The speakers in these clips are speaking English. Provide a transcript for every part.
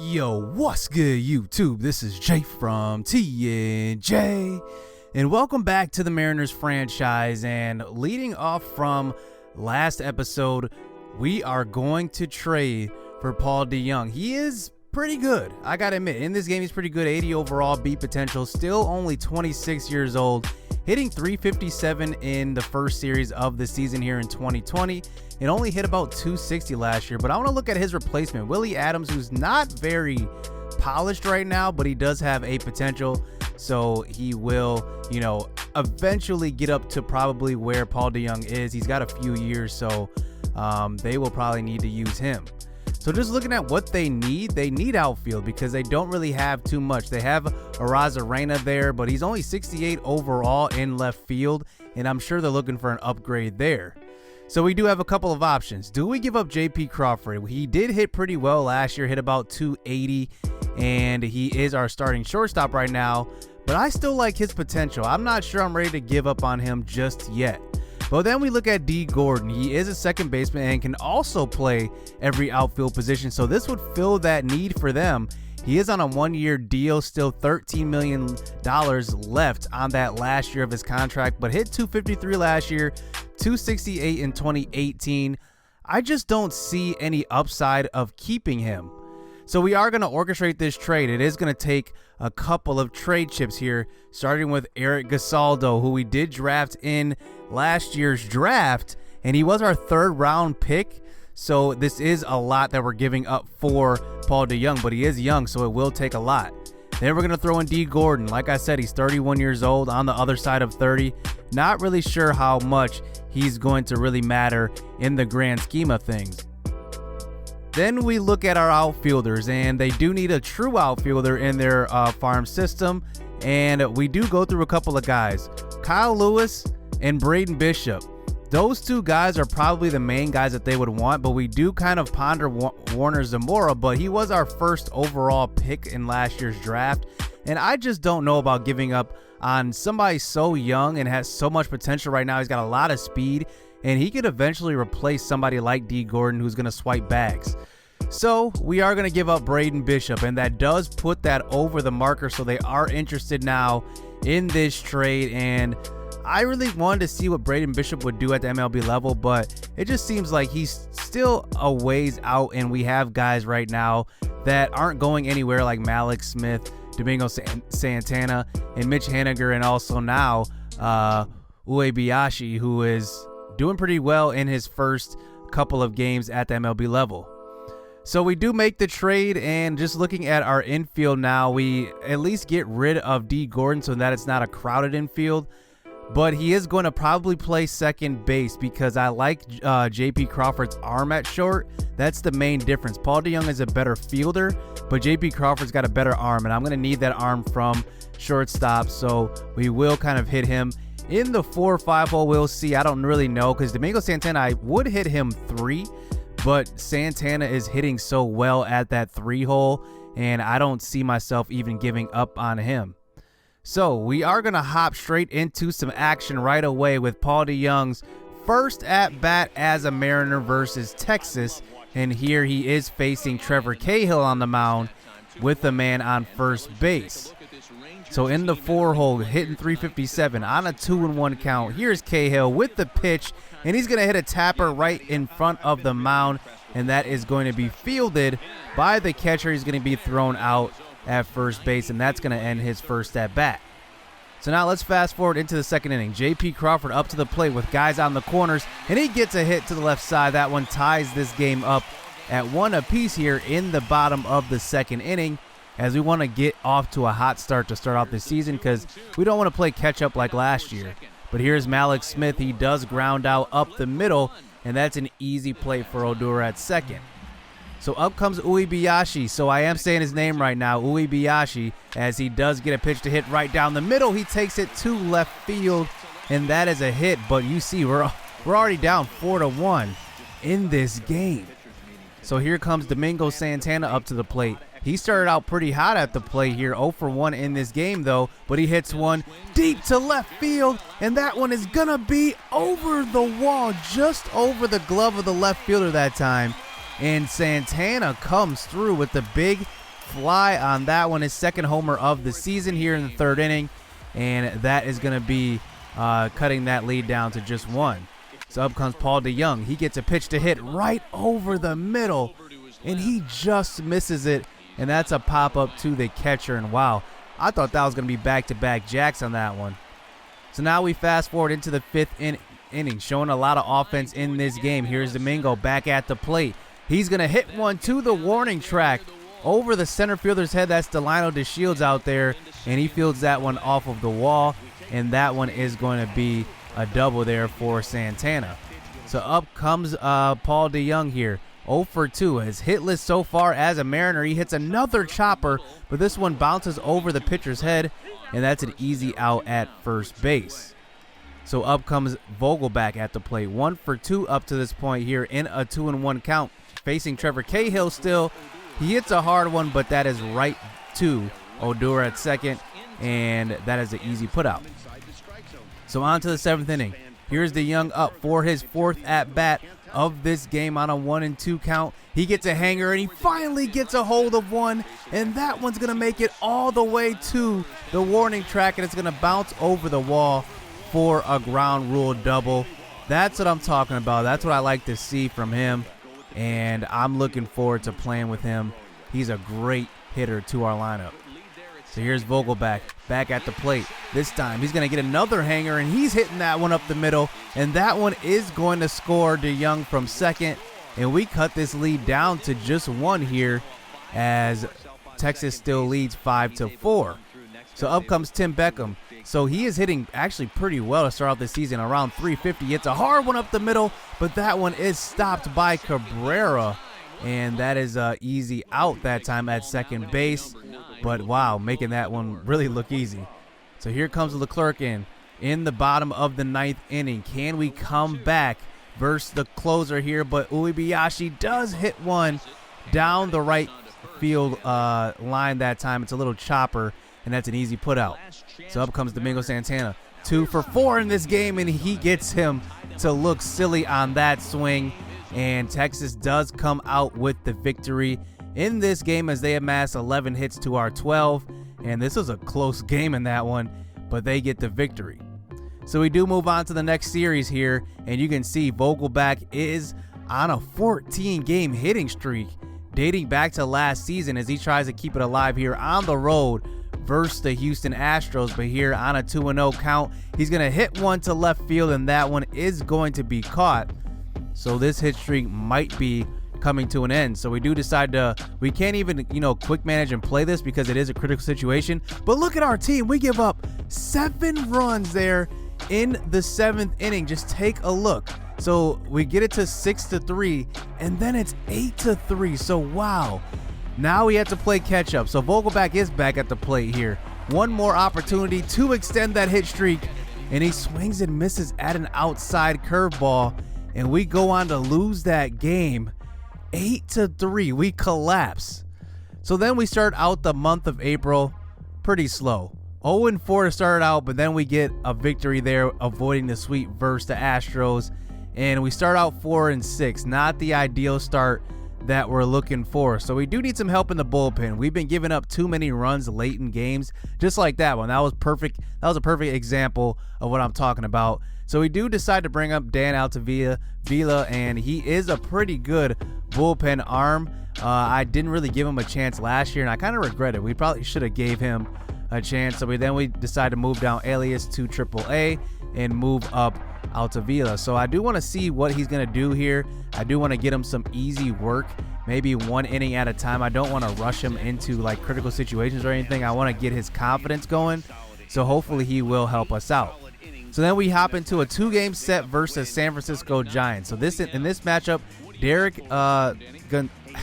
Yo, what's good, YouTube? This is Jay from TNJ, and welcome back to the Mariners franchise. And leading off from last episode, we are going to trade for Paul DeJong. He is pretty good, I gotta admit. In this game, he's pretty good. 80 overall, beat potential, still only 26 years old, hitting .357 in the first series of the season here in 2020. It only hit about .260 last year, but I want to look at his replacement, Willie Adams, who's not very polished right now, but he does have a potential. So he will, eventually get up to probably where Paul DeJong is. He's got a few years, so they will probably need to use him. So just looking at what they need outfield because they don't really have too much. They have Arozarena there, but he's only 68 overall in left field, and I'm sure they're looking for an upgrade there. So we do have a couple of options. Do we give up JP Crawford? He did hit pretty well last year, hit about 280, and he is our starting shortstop right now, but I still like his potential. I'm not sure I'm ready to give up on him just yet. But then we look at D. Gordon. He is a second baseman and can also play every outfield position, so this would fill that need for them. He is on a one-year deal, still $13 million left on that last year of his contract, but hit 253 last year, 268 in 2018. I just don't see any upside of keeping him. So we are going to orchestrate this trade. It is going to take a couple of trade chips here, starting with Eric Gasaldo, who we did draft in last year's draft, and he was our third-round pick. So this is a lot that we're giving up for Paul DeJong, but he is young, so it will take a lot. Then we're going to throw in D. Gordon. Like I said, he's 31 years old, on the other side of 30. Not really sure how much he's going to really matter in the grand scheme of things. Then we look at our outfielders, and they do need a true outfielder in their farm system, and we do go through a couple of guys. Kyle Lewis and Braden Bishop. Those two guys are probably the main guys that they would want, but we do kind of ponder Warner Zamora, but he was our first overall pick in last year's draft, and I just don't know about giving up on somebody so young and has so much potential right now. He's got a lot of speed, and he could eventually replace somebody like D. Gordon who's going to swipe bags. So we are going to give up Braden Bishop, and that does put that over the marker, so they are interested now in this trade, and I really wanted to see what Braden Bishop would do at the MLB level, but it just seems like he's still a ways out, and we have guys right now that aren't going anywhere like Malik Smith, Domingo Santana, and Mitch Haniger, and also now Uebiyashi, who is doing pretty well in his first couple of games at the MLB level. So we do make the trade, and just looking at our infield now, we at least get rid of D. Gordon so that it's not a crowded infield. But he is going to probably play second base because I like JP Crawford's arm at short. That's the main difference. Paul DeJong is a better fielder, but JP Crawford's got a better arm, and I'm going to need that arm from shortstop, so we will kind of hit him in the 4 or 5 hole. We'll see. I don't really know because Domingo Santana, I would hit him 3, but Santana is hitting so well at that 3 hole, and I don't see myself even giving up on him. So we are going to hop straight into some action right away with Paul DeJong's first at-bat as a Mariner versus Texas. And here he is facing Trevor Cahill on the mound with the man on first base. So in the 4 hole, hitting .357 on a 2-1 count. Here's Cahill with the pitch, and he's going to hit a tapper right in front of the mound, and that is going to be fielded by the catcher. He's going to be thrown out at first base, and that's going to end his first at bat. So now let's fast forward into the second inning. JP Crawford up to the plate with guys on the corners, and he gets a hit to the left side. That one ties this game up at 1 apiece here in the bottom of the second inning, as we want to get off to a hot start to start off the season because we don't want to play catch up like last year. But here's Malik Smith. He does ground out up the middle, and that's an easy play for Odor at second. So up comes Uebiyashi. So I am saying his name right now, Uebiyashi, as he does get a pitch to hit right down the middle. He takes it to left field, and that is a hit. But you see, we're already down 4-1 in this game. So here comes Domingo Santana up to the plate. He started out pretty hot at the plate here, 0 for 1 in this game though, but he hits one deep to left field, and that one is gonna be over the wall, just over the glove of the left fielder that time. And Santana comes through with the big fly on that one. His second homer of the season here in the third inning, and that is going to be cutting that lead down to just one. So up comes Paul DeYoung. He gets a pitch to hit right over the middle, and he just misses it, and that's a pop-up to the catcher. And wow, I thought that was going to be back-to-back jacks on that one. So now we fast forward into the fifth inning, showing a lot of offense in this game. Here's Domingo back at the plate. He's going to hit one to the warning track over the center fielder's head. That's Delino DeShields out there, and he fields that one off of the wall, and that one is going to be a double there for Santana. So up comes Paul DeYoung here. 0 for 2, has hitless so far as a Mariner. He hits another chopper, but this one bounces over the pitcher's head, and that's an easy out at first base. So up comes Vogelback at the plate. 1 for 2 up to this point here in a 2-1 count. Facing Trevor Cahill still. He hits a hard one, but that is right to Odor at second, and that is an easy putout. So on to the seventh inning. Here's DeYoung up for his fourth at-bat of this game on a 1-2 count. He gets a hanger, and he finally gets a hold of one, and that one's going to make it all the way to the warning track, and it's going to bounce over the wall for a ground rule double. That's what I'm talking about. That's what I like to see from him, and I'm looking forward to playing with him. He's a great hitter to our lineup. So here's Vogelback back at the plate. This time he's going to get another hanger, and he's hitting that one up the middle, and that one is going to score DeYoung from second, and we cut this lead down to just one here as Texas still leads 5-4. So up comes Tim Beckham. So he is hitting actually pretty well to start out the season, around 350. It's a hard one up the middle, but that one is stopped by Cabrera, and that is an easy out that time at second base. But wow, making that one really look easy. So here comes Leclerc in the bottom of the ninth inning. Can we come back versus the closer here? But Uebiyashi does hit one down the right field line that time. It's a little chopper, and that's an easy put out. So up comes Domingo Santana. 2 for 4 in this game, and he gets him to look silly on that swing. And Texas does come out with the victory in this game as they amass 11 hits to our 12. And this was a close game in that one, but they get the victory. So we do move on to the next series here, and you can see Vogelback is on a 14-game hitting streak dating back to last season as he tries to keep it alive here on the road versus the Houston Astros. But here on a 2-0 count, he's going to hit one to left field, and that one is going to be caught. So this hit streak might be coming to an end. So we do decide we can't even, quick manage and play this because it is a critical situation. But look at our team. We give up 7 runs there in the 7th inning. Just take a look. So we get it to 6-3, and then it's 8-3. So wow. Now we have to play catch up. So Vogelback is back at the plate here. One more opportunity to extend that hit streak, and he swings and misses at an outside curveball, and we go on to lose that game 8-3. We collapse. So then we start out the month of April pretty slow. 0-4 to start out, but then we get a victory there, avoiding the sweep versus the Astros. And we start out 4-6. Not the ideal start that we're looking for. So we do need some help in the bullpen. We've been giving up too many runs late in games, just like that one. That was perfect. That was a perfect example of what I'm talking about. So we do decide to bring up Dan Altavilla, and he is a pretty good bullpen arm. I didn't really give him a chance last year, and I kind of regret it. We probably should have gave him a chance. So we decide to move down Elias to AAA and move up Altavilla. So I do want to see what he's going to do here. I do want to get him some easy work, maybe 1 inning at a time. I don't want to rush him into like critical situations or anything. I want to get his confidence going. So hopefully he will help us out. So then we hop into a 2-game set versus San Francisco Giants. So in this matchup,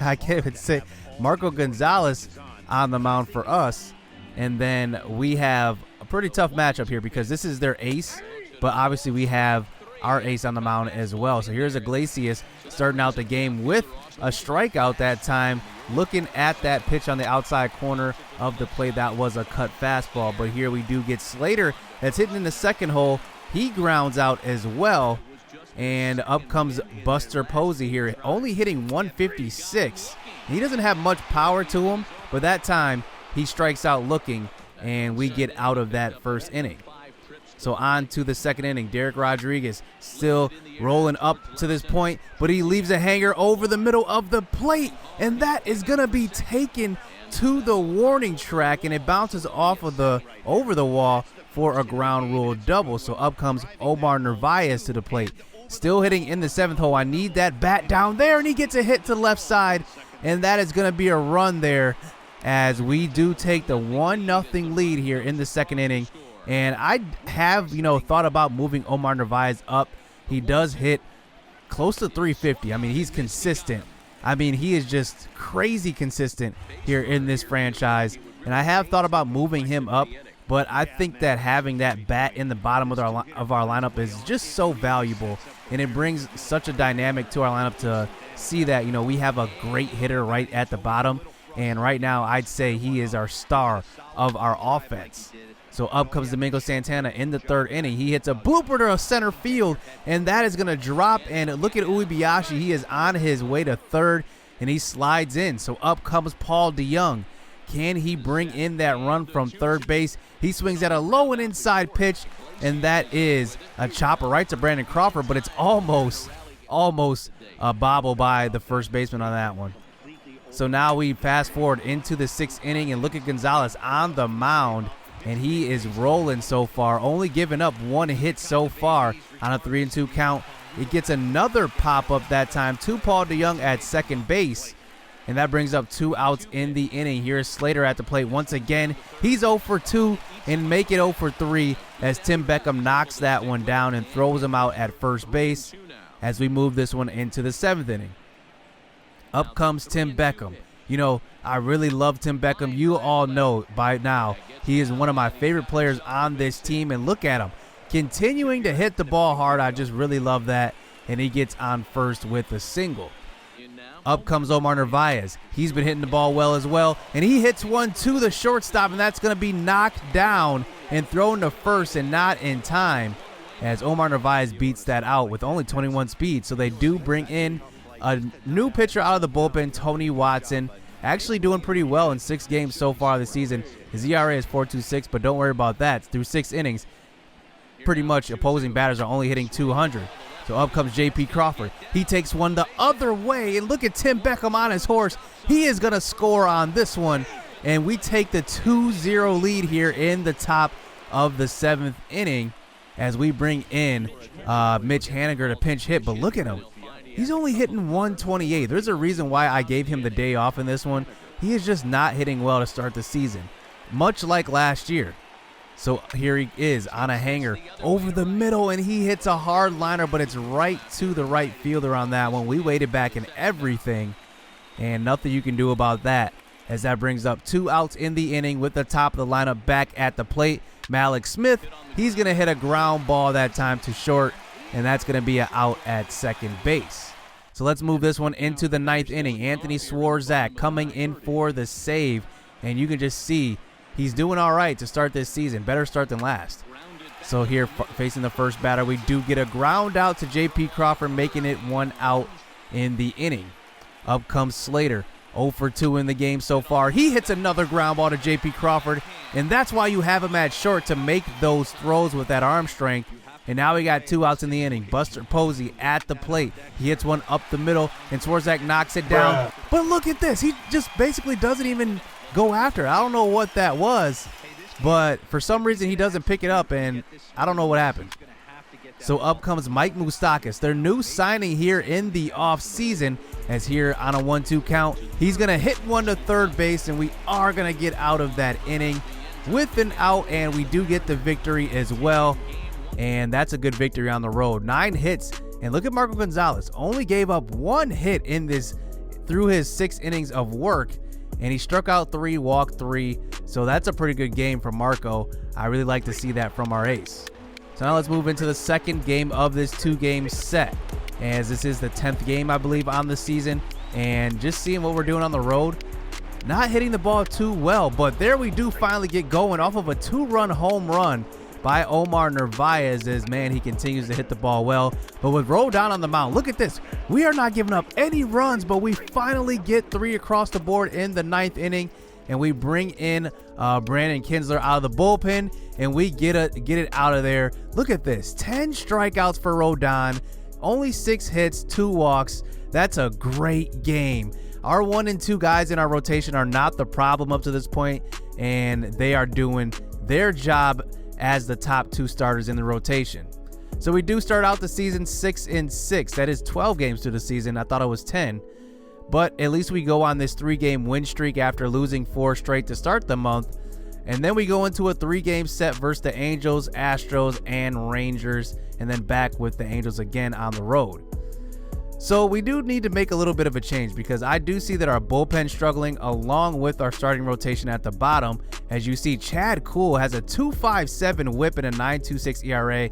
I can't even say Marco Gonzalez on the mound for us. And then we have a pretty tough matchup here because this is their ace, but obviously we have our ace on the mound as well. So here's Iglesias starting out the game with a strikeout that time, looking at that pitch on the outside corner of the plate. That was a cut fastball, but here we do get Slater that's hitting in the second hole. He grounds out as well, and up comes Buster Posey here, only hitting 156. He doesn't have much power to him, but that time he strikes out looking, and we get out of that first inning. So on to the second inning. Derek Rodriguez still rolling up to this point, but he leaves a hanger over the middle of the plate, and that is going to be taken to the warning track, and it bounces off of over the wall for a ground rule double. So up comes Omar Narvaez to the plate, still hitting in the seventh hole. I need that bat down there, and he gets a hit to the left side, and that is going to be a run there as we do take the 1-0 lead here in the second inning. And I have, thought about moving Omar Narvaez up. He does hit close to 350. I mean, he's consistent. I mean, he is just crazy consistent here in this franchise. And I have thought about moving him up, but I think that having that bat in the bottom of our lineup is just so valuable. And it brings such a dynamic to our lineup to see that, we have a great hitter right at the bottom. And right now, I'd say he is our star of our offense. So up comes Domingo Santana in the third inning. He hits a blooper to center field, and that is going to drop. And look at Uebiyashi. He is on his way to third, and he slides in. So up comes Paul DeYoung. Can he bring in that run from third base? He swings at a low and inside pitch, and that is a chopper right to Brandon Crawford, but it's almost a bobble by the first baseman on that one. So now we fast forward into the sixth inning, and look at Gonzalez on the mound. And he is rolling so far, only giving up one hit so far on a 3-2 count. It gets another pop-up that time to Paul DeYoung at second base, and that brings up 2 outs in the inning. Here's Slater at the plate once again. He's 0 for 2 and make it 0 for 3 as Tim Beckham knocks that one down and throws him out at first base as we move this one into the seventh inning. Up comes Tim Beckham. I really love Tim Beckham. You all know by now he is one of my favorite players on this team. And look at him continuing to hit the ball hard. I just really love that. And he gets on first with a single. Up comes Omar Narvaez. He's been hitting the ball well as well. And he hits one to the shortstop, and that's going to be knocked down and thrown to first and not in time as Omar Narvaez beats that out with only 21 speed. So they do bring in a new pitcher out of the bullpen, Tony Watson, actually doing pretty well in 6 games so far this season. His ERA is 4.26, but don't worry about that. Through 6 innings, pretty much opposing batters are only hitting 200. So up comes J.P. Crawford. He takes one the other way, and look at Tim Beckham on his horse. He is going to score on this one, and we take the 2-0 lead here in the top of the 7th inning as we bring in Mitch Haniger to pinch hit. But look at him. He's only hitting 128. There's a reason why I gave him the day off in this one. He is just not hitting well to start the season, much like last year. So here he is on a hanger over the middle, and he hits a hard liner, but it's right to the right fielder on that one. We waited back and everything, and nothing you can do about that as that brings up 2 outs in the inning with the top of the lineup back at the plate. Malik Smith, he's going to hit a ground ball that time to short, and that's going to be an out at second base. So let's move this one into the 9th inning. Anthony Swarzak coming in for the save, and you can just see he's doing all right to start this season. Better start than last. So here facing the first batter, we do get a ground out to J.P. Crawford, making it 1 out in the inning. Up comes Slater, 0 for 2 in the game so far. He hits another ground ball to J.P. Crawford, and that's why you have him at short, to make those throws with that arm strength. And now we got 2 outs in the inning. Buster Posey at the plate. He hits one up the middle, and Swarzak knocks it down. But look at this. He just basically doesn't even go after it. I don't know what that was, but for some reason he doesn't pick it up, and I don't know what happened. So up comes Mike Moustakas, their new signing here in the offseason, as here on a 1-2 count, he's going to hit one to third base, and we are going to get out of that inning with an out, and we do get the victory as well. And that's a good victory on the road. 9 hits. And look at Marco Gonzalez. Only gave up 1 hit in this through his 6 innings of work. And he struck out 3, walked 3. So that's a pretty good game from Marco. I really like to see that from our ace. So now let's move into the second game of this 2-game set, as this is the 10th game, I believe, on the season. And just seeing what we're doing on the road, not hitting the ball too well. But there we do finally get going off of a 2-run home run by Omar Narvaez, as man, he continues to hit the ball well. But with Rodon on the mound, look at this. We are not giving up any runs, but we finally get 3 across the board in the 9th inning and we bring in Brandon Kinsler out of the bullpen, and we get it out of there. Look at this, 10 strikeouts for Rodon, only 6 hits, 2 walks. That's a great game. Our 1 and 2 guys in our rotation are not the problem up to this point, and they are doing their job as the top 2 starters in the rotation. So we do start out the season 6-6. That is 12 games to the season. I thought it was 10. But at least we go on this 3-game win streak after losing 4 straight to start the month. And then we go into a 3-game set versus the Angels, Astros, and Rangers, and then back with the Angels again on the road. So we do need to make a little bit of a change, because I do see that our bullpen struggling along with our starting rotation at the bottom. As you see, Chad Kuhl has a 2.57 whip and a 9.26 ERA.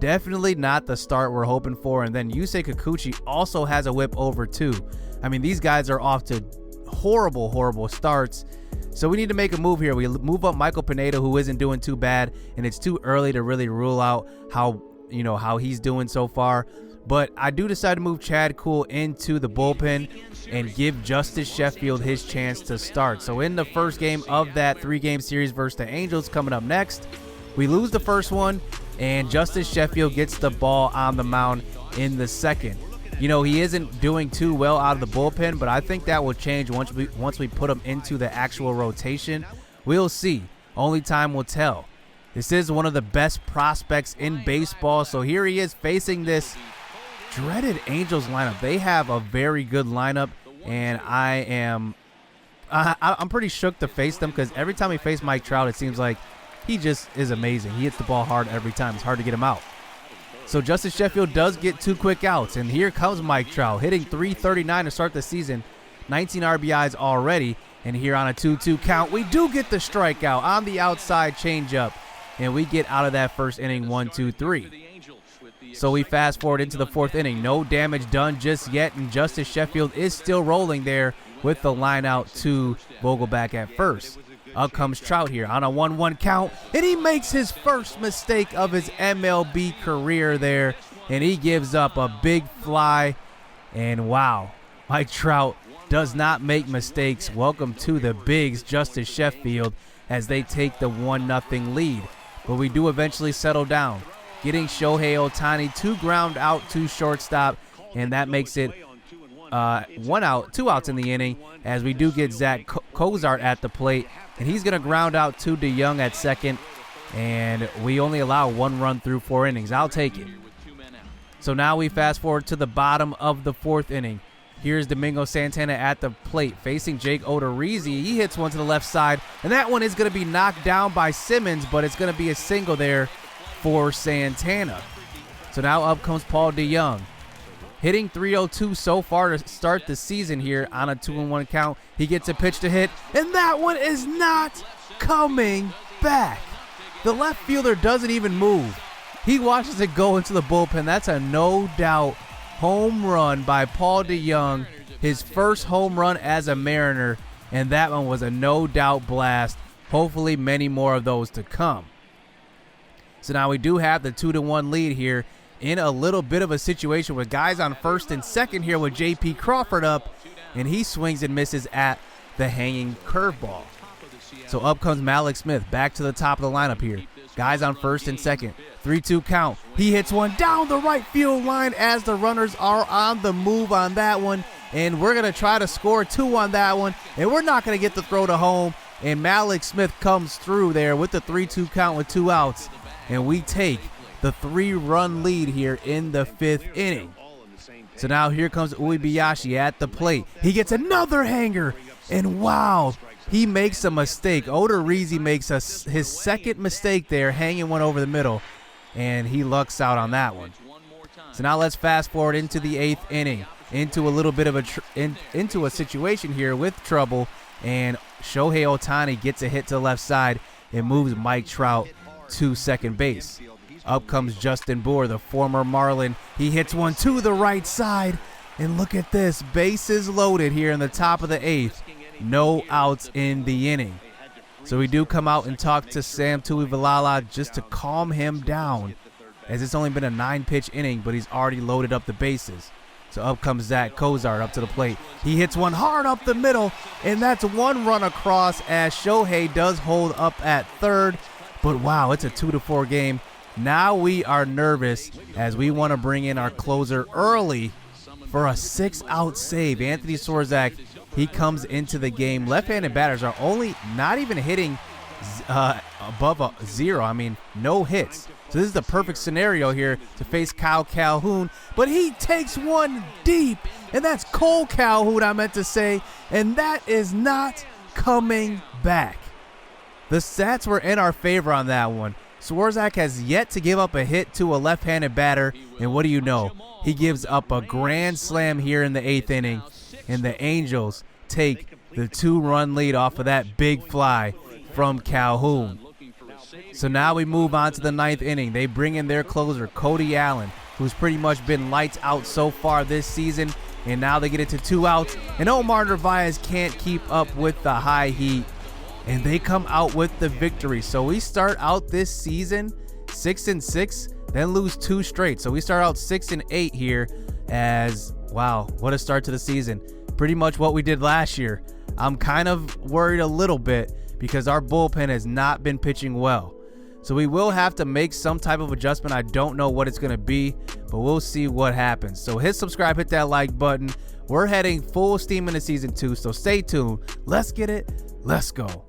Definitely not the start we're hoping for. And then Yusei Kikuchi also has a whip over 2. I mean, these guys are off to horrible starts. So we need to make a move here. We move up Michael Pineda, who isn't doing too bad, and it's too early to really rule out how he's doing so far. But I do decide to move Chad Kuhl into the bullpen and give Justice Sheffield his chance to start. So in the first game of that 3-game series versus the Angels coming up next, we lose the first one, and Justice Sheffield gets the ball on the mound in the second. He isn't doing too well out of the bullpen, but I think that will change once we put him into the actual rotation. We'll see. Only time will tell. This is one of the best prospects in baseball, so here he is facing this dreaded Angels lineup. They have a very good lineup, and I'm pretty shook to face them, because every time we face Mike Trout, it seems like he just is amazing. He hits the ball hard every time. It's hard to get him out. So Justice Sheffield does get 2 quick outs, and here comes Mike Trout hitting .339 to start the season, 19 RBIs already, and here on a 2-2 count, we do get the strikeout on the outside changeup, and we get out of that first inning 1-2-3. So we fast forward into the 4th inning. No damage done just yet, and Justice Sheffield is still rolling there with the line out to Vogelback at first. Up comes Trout here on a 1-1 count, and he makes his first mistake of his MLB career there, and he gives up a big fly. And wow, Mike Trout does not make mistakes. Welcome to the bigs, Justice Sheffield, as they take the 1-0 lead. But we do eventually settle down, getting Shohei Ohtani 2 ground out to shortstop, and that makes it 1 out, 2 outs in the inning, as we do get Zach Cozart at the plate, and he's going to ground out to DeYoung at second, and we only allow 1 run through 4 innings. I'll take it. So now we fast forward to the bottom of the 4th inning. Here's Domingo Santana at the plate facing Jake Odorizzi. He hits one to the left side, and that one is going to be knocked down by Simmons, but it's going to be a single there for Santana. So now up comes Paul DeYoung, hitting .302 so far to start the season here on a 2-1 count. He gets a pitch to hit, and that one is not coming back. The left fielder doesn't even move. He watches it go into the bullpen. That's a no-doubt home run by Paul DeYoung, his first home run as a Mariner, and that one was a no-doubt blast. Hopefully many more of those to come. So now we do have the 2-1 lead here in a little bit of a situation with guys on first and second here with J.P. Crawford up, and he swings and misses at the hanging curveball. So up comes Malik Smith back to the top of the lineup here. Guys on first and second. 3-2 count. He hits one down the right field line as the runners are on the move on that one, and we're going to try to score 2 on that one, and we're not going to get the throw to home, and Malik Smith comes through there with the 3-2 count with 2 outs, and we take the 3-run lead here in the 5th inning. So now here comes Uebiyashi at the plate. He gets another hanger, and wow, he makes a mistake. Odorizzi makes his second mistake there, hanging one over the middle, and he lucks out on that one. So now let's fast forward into the 8th inning, into a little bit of into a situation here with trouble, and Shohei Ohtani gets a hit to the left side and moves Mike Trout to second base. Up comes Justin Bour, the former Marlin. He hits one to the right side, and look at this, bases loaded here in the top of the 8th. No outs in the inning. So we do come out and talk to Sam Tuivailala just to calm him down, as it's only been a 9-pitch inning, but he's already loaded up the bases. So up comes Zach Cozart up to the plate. He hits one hard up the middle, and that's one run across as Shohei does hold up at third. But wow, it's a 2-4 game. Now we are nervous as we want to bring in our closer early for a 6-out save. Anthony Swarzak, he comes into the game. Left-handed batters are only not even hitting above a 0. I mean, no hits. So this is the perfect scenario here to face Kyle Calhoun. But he takes one deep, and that's Cole Calhoun, I meant to say, and that is not coming back. The stats were in our favor on that one. Swarzak has yet to give up a hit to a left-handed batter, and what do you know? He gives up a grand slam here in the 8th inning, and the Angels take the 2-run lead off of that big fly from Calhoun. So now we move on to the 9th inning. They bring in their closer, Cody Allen, who's pretty much been lights out so far this season, and now they get it to 2 outs, and Omar Narvaez can't keep up with the high heat, and they come out with the victory. So we start out this season 6-6, then lose 2 straight. So we start out 6-8 here as, wow, what a start to the season. Pretty much what we did last year. I'm kind of worried a little bit because our bullpen has not been pitching well. So we will have to make some type of adjustment. I don't know what it's going to be, but we'll see what happens. So hit subscribe, hit that like button. We're heading full steam into season 2, so stay tuned. Let's get it. Let's go.